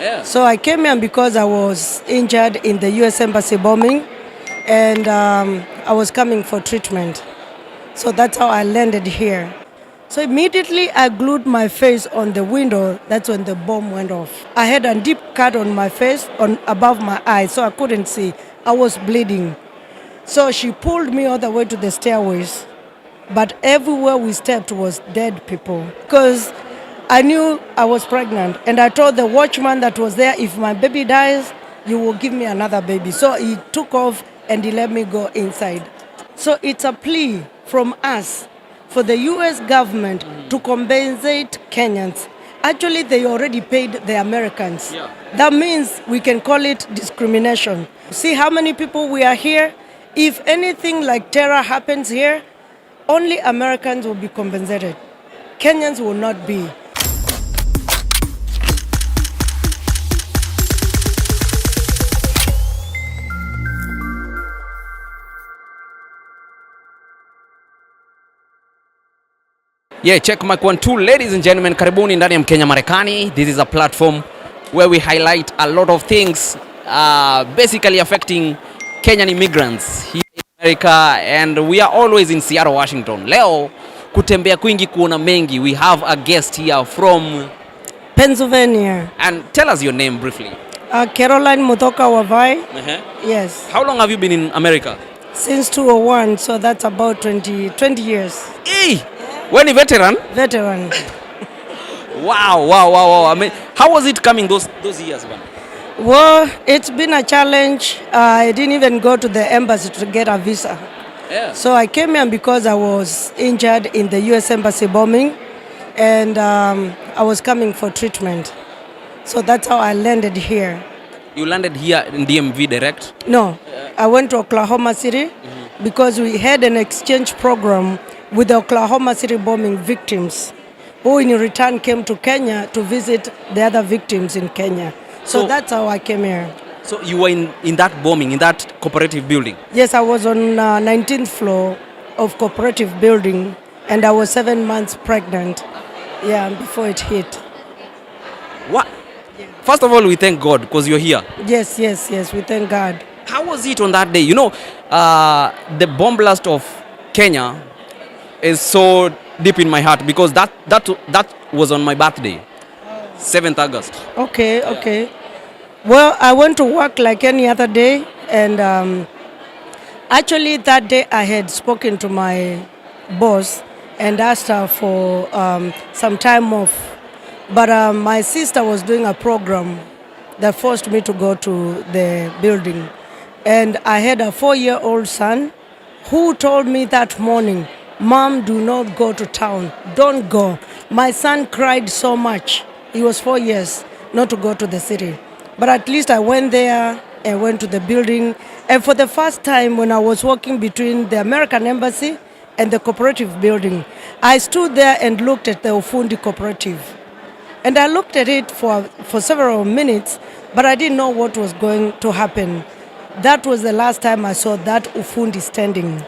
Yeah. So I came here because I was injured in the U.S. Embassy bombing, and I was coming for treatment. So that's how I landed here. So immediately I glued my face on the window. That's when the bomb went off. I had a deep cut on my face, on above my eye, so I couldn't see. I was bleeding. So she pulled me all the way to the stairways. But everywhere we stepped was dead people. Because I knew I was pregnant, and I told the watchman that was there, if my baby dies, you will give me another baby. So he took off and he let me go inside. So it's a plea from us for the US government to compensate Kenyans. Actually, they already paid the Americans. Yeah. That means we can call it discrimination. See how many people we are here? If anything like terror happens here, only Americans will be compensated. Kenyans will not be. Yeah, check mic 1 2. Ladies and gentlemen, karibuni ndani ya Mkenya Marekani. This is a platform where we highlight a lot of things basically affecting Kenyan immigrants here in America, and we are always in Seattle, Washington. Leo kutembea kwingi kuona mengi. We have a guest here from Pennsylvania. And tell us your name briefly. Caroline Mutoka Wavai. Yes. How long have you been in America? Since 201, so that's about 20 years. Hey! When a veteran? Veteran. Wow. I mean, how was it coming those years, man? Well, it's been a challenge. I didn't even go to the embassy to get a visa. Yeah. So I came here because I was injured in the U.S. Embassy bombing, and I was coming for treatment. So that's how I landed here. You landed here in DMV direct? No, I went to Oklahoma City because we had an exchange program with the Oklahoma City bombing victims, who in return came to Kenya to visit the other victims in Kenya. So that's how I came here. So you were in that bombing, in that cooperative building? Yes, I was on 19th floor of cooperative building, and I was 7 months pregnant. Yeah, before it hit. What? Yeah. First of all, we thank God because you're here. Yes, we thank God. How was it on that day? You know, the bomb blast of Kenya is so deep in my heart because that was on my birthday, 7th August. Okay. Well, I went to work like any other day, and actually that day I had spoken to my boss and asked her for some time off. But my sister was doing a program that forced me to go to the building. And I had a 4-year-old son who told me that morning, "Mom, do not go to town. Don't go." My son cried so much. He was 4 years not to go to the city. But at least I went there and went to the building. And for the first time when I was walking between the American Embassy and the cooperative building, I stood there and looked at the Ufundi cooperative. And I looked at it for several minutes, but I didn't know what was going to happen. That was the last time I saw that Ufundi standing.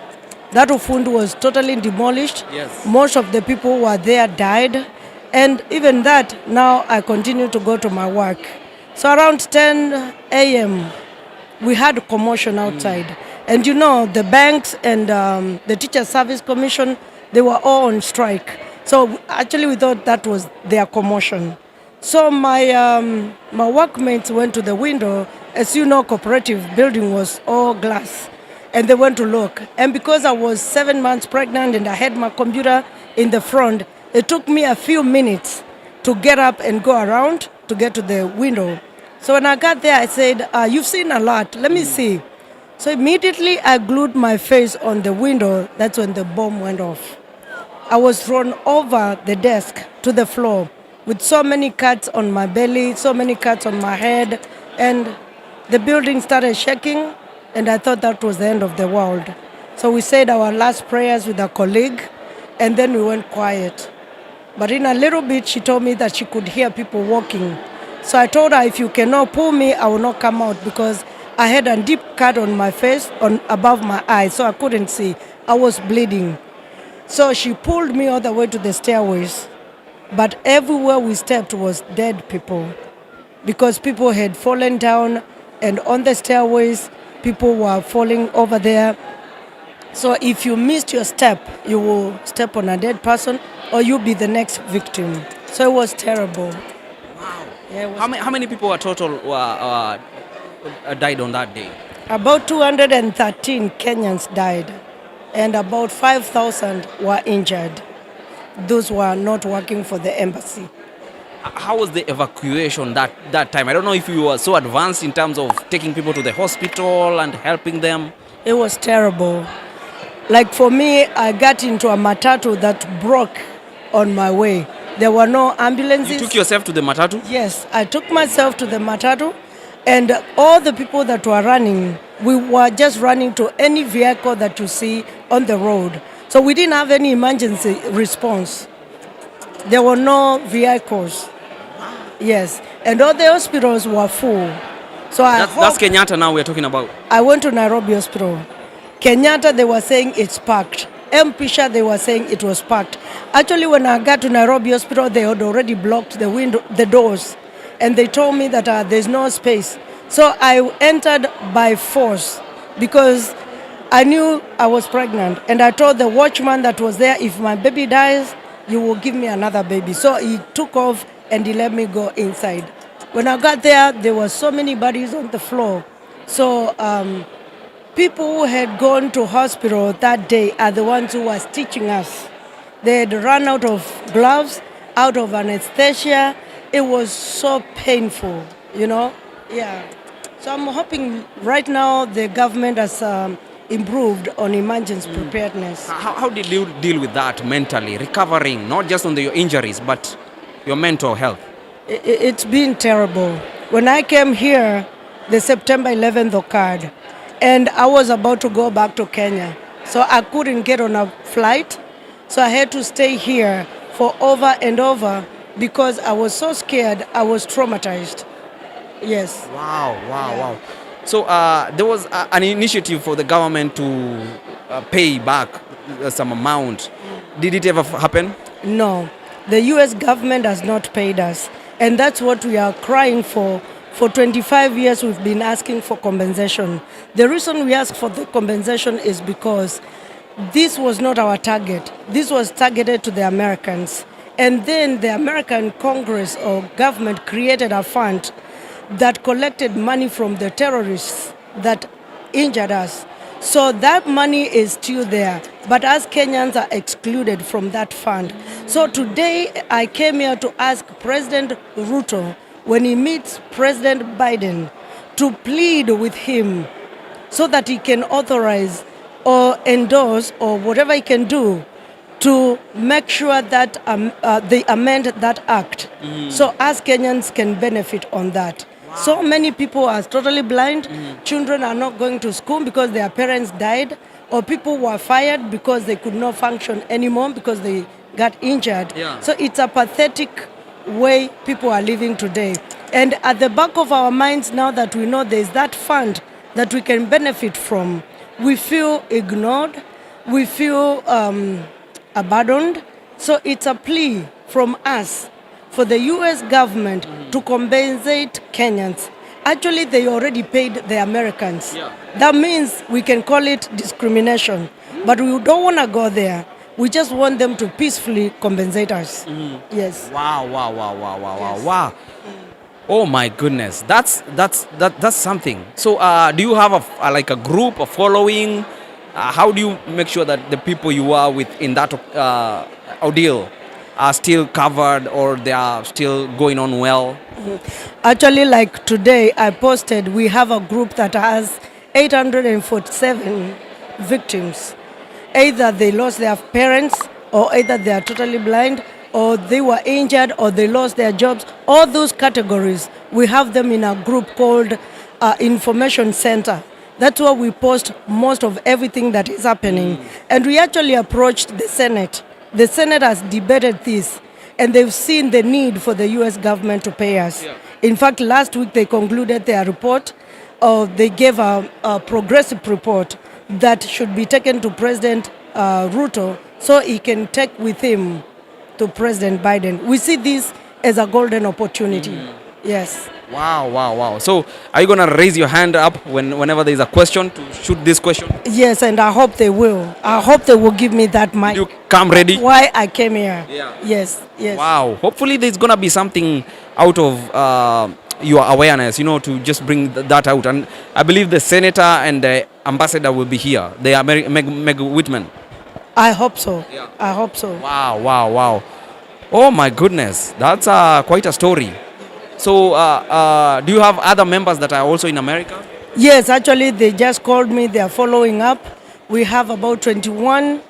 That Ufundi was totally demolished. Yes. Most of the people who were there died. And even that, now I continue to go to my work. So around 10 a.m., we had a commotion outside. And you know, the banks and the Teacher Service Commission, they were all on strike. So actually we thought that was their commotion. So my workmates went to the window. As you know, cooperative building was all glass. And they went to look. And because I was 7 months pregnant and I had my computer in the front, it took me a few minutes to get up and go around to get to the window. So when I got there, I said, "You've seen a lot. Let me see." So immediately I glued my face on the window. That's when the bomb went off. I was thrown over the desk to the floor with so many cuts on my belly, so many cuts on my head, and the building started shaking, and I thought that was the end of the world. So we said our last prayers with a colleague, and then we went quiet. But in a little bit, she told me that she could hear people walking. So I told her, if you cannot pull me, I will not come out, because I had a deep cut on my face, above my eye, so I couldn't see. I was bleeding. So she pulled me all the way to the stairways. But everywhere we stepped was dead people. because people had fallen down, and on the stairways, people were falling over there. So if you missed your step, you will step on a dead person or you'll be the next victim. So it was terrible. Wow. Yeah, it was How many people were total died on that day? About 213 Kenyans died, and about 5,000 were injured. Those were not working for the embassy. How was the evacuation that time? I don't know if you were so advanced in terms of taking people to the hospital and helping them. It was terrible. Like for me, I got into a matatu that broke on my way. There were no ambulances. You took yourself to the matatu? Yes, I took myself to the matatu, and all the people that were running, we were just running to any vehicle that you see on the road. So we didn't have any emergency response. There were no vehicles. Yes, and all the hospitals were full. So That's Kenyatta now we're talking about. I went to Nairobi Hospital. Kenyatta, they were saying it's packed. Pisha, they were saying it was packed. Actually, when I got to Nairobi Hospital, they had already blocked the doors, and they told me that there's no space. So I entered by force because I knew I was pregnant, and I told the watchman that was there, if my baby dies, you will give me another baby. So he took off and he let me go inside. When I got there were so many bodies on the floor. So people who had gone to hospital that day are the ones who were stitching us. They had run out of gloves, out of anesthesia. It was so painful, you know? Yeah. So I'm hoping right now the government has improved on emergency preparedness. How did you deal with that mentally, recovering, not just on your injuries, but your mental health? It's been terrible. When I came here, the September 11th occurred, and I was about to go back to Kenya. So I couldn't get on a flight, so I had to stay here for over and over because I was so scared, I was traumatized. Yes. Wow. So there was an initiative for the government to pay back some amount. Did it ever happen? No, the US government has not paid us, and that's what we are crying for. For 25 years, we've been asking for compensation. The reason we ask for the compensation is because this was not our target. This was targeted to the Americans. And then the American Congress or government created a fund that collected money from the terrorists that injured us. So that money is still there, but us Kenyans are excluded from that fund. So today I came here to ask President Ruto, when he meets President Biden, to plead with him so that he can authorize or endorse or whatever he can do to make sure that they amend that act so us Kenyans can benefit on that. So many people are totally blind. Children are not going to school because their parents died, or people were fired because they could not function anymore because they got injured. Yeah. So it's a pathetic way people are living today. And at the back of our minds now that we know there's that fund that we can benefit from, we feel ignored, we feel abandoned. So it's a plea from us for the US government to compensate Kenyans. Actually, they already paid the Americans. Yeah. That means we can call it discrimination. But we don't want to go there. We just want them to peacefully compensate us. Yes. Wow. Oh my goodness, that's something. So do you have a group, a following? How do you make sure that the people you are with in that ordeal are still covered, or they are still going on well? Actually, like today, I posted, we have a group that has 847 victims. Either they lost their parents, or either they are totally blind, or they were injured, or they lost their jobs. All those categories, we have them in a group called Information Center. That's where we post most of everything that is happening. And we actually approached the Senate. The Senate has debated this, and they've seen the need for the US government to pay us. Yeah. In fact, last week they concluded their report. They gave a progressive report that should be taken to President Ruto so he can take with him to President Biden. We see this as a golden opportunity. Yes. Wow. So are you gonna raise your hand up whenever there is a question to shoot this question? Yes, and I hope they will. I hope they will give me that mic. You come ready? Why I came here. Yeah. Yes. Wow. Hopefully there's gonna be something out of your awareness, to just bring that out. And I believe the senator and the ambassador will be here. They are Meg Whitman. I hope so. Yeah. I hope so. Wow. Oh my goodness, that's quite a story. So do you have other members that are also in America? Yes, actually they just called me. They are following up. We have about 21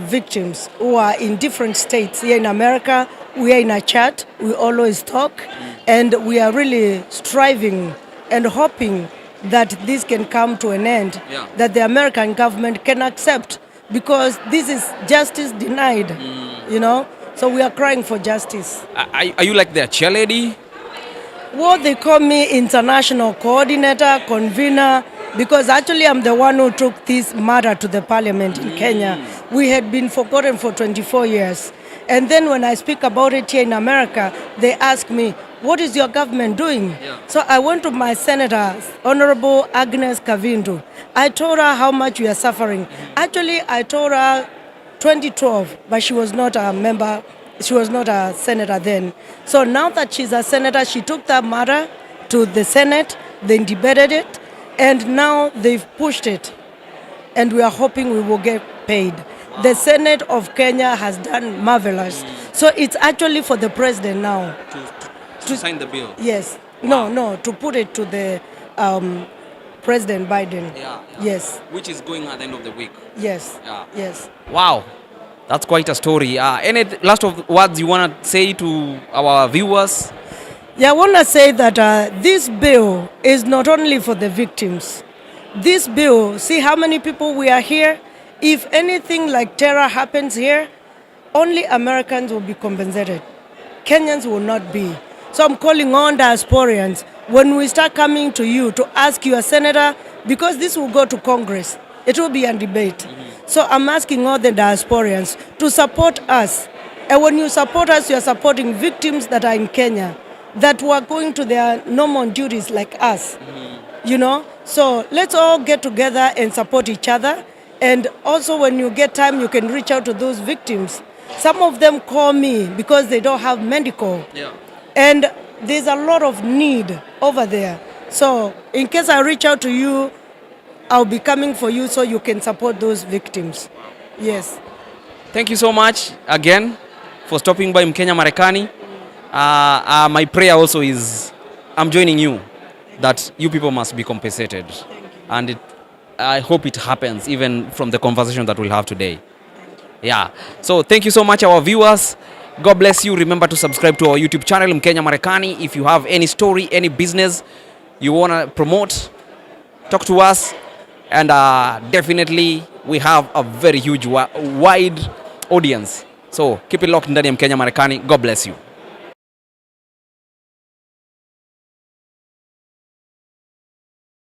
victims who are in different states here in America. We are in a chat. We always talk, and we are really striving and hoping that this can come to an end, that the American government can accept, because this is justice denied, So we are crying for justice. Are you like their chairlady? Well, they call me international coordinator, convener, because actually I'm the one who took this matter to the parliament in Kenya. We had been forgotten for 24 years. And then when I speak about it here in America, they ask me, what is your government doing? Yeah. So I went to my senator, Honorable Agnes Kavindu. I told her how much we are suffering. Actually, I told her 2012, but she was not a member. She was not a senator then. So now that she's a senator, she took that matter to the Senate, they debated it, and now they've pushed it. And we are hoping we will get paid. Wow. The Senate of Kenya has done marvelous. So it's actually for the president now. To sign the bill? Yes. Wow. No, to put it to the President Biden. Yeah. Yes. Which is going at the end of the week. Yes. Yeah. Yes. Wow. That's quite a story. Any last of words you want to say to our viewers? Yeah, I want to say that this bill is not only for the victims. This bill, see how many people we are here? If anything like terror happens here, only Americans will be compensated. Kenyans will not be. So I'm calling on diasporians, when we start coming to you to ask your senator, because this will go to Congress, it will be a debate. So I'm asking all the diasporians to support us. And when you support us, you are supporting victims that are in Kenya, that were going to their normal duties like us. So let's all get together and support each other. And also when you get time, you can reach out to those victims. Some of them call me because they don't have medical. Yeah. And there's a lot of need over there. So in case I reach out to you, I'll be coming for you so you can support those victims. Wow. Yes. Thank you so much again for stopping by Mkenya Marekani. My prayer also is, I'm joining you, that you people must be compensated. And I hope it happens even from the conversation that we'll have today. Yeah. So thank you so much, our viewers. God bless you. Remember to subscribe to our YouTube channel, Mkenya Marekani. If you have any story, any business you want to promote, talk to us. And definitely we have a very huge wide audience. So keep it locked ndani ya Mkenya Marekani. God bless you.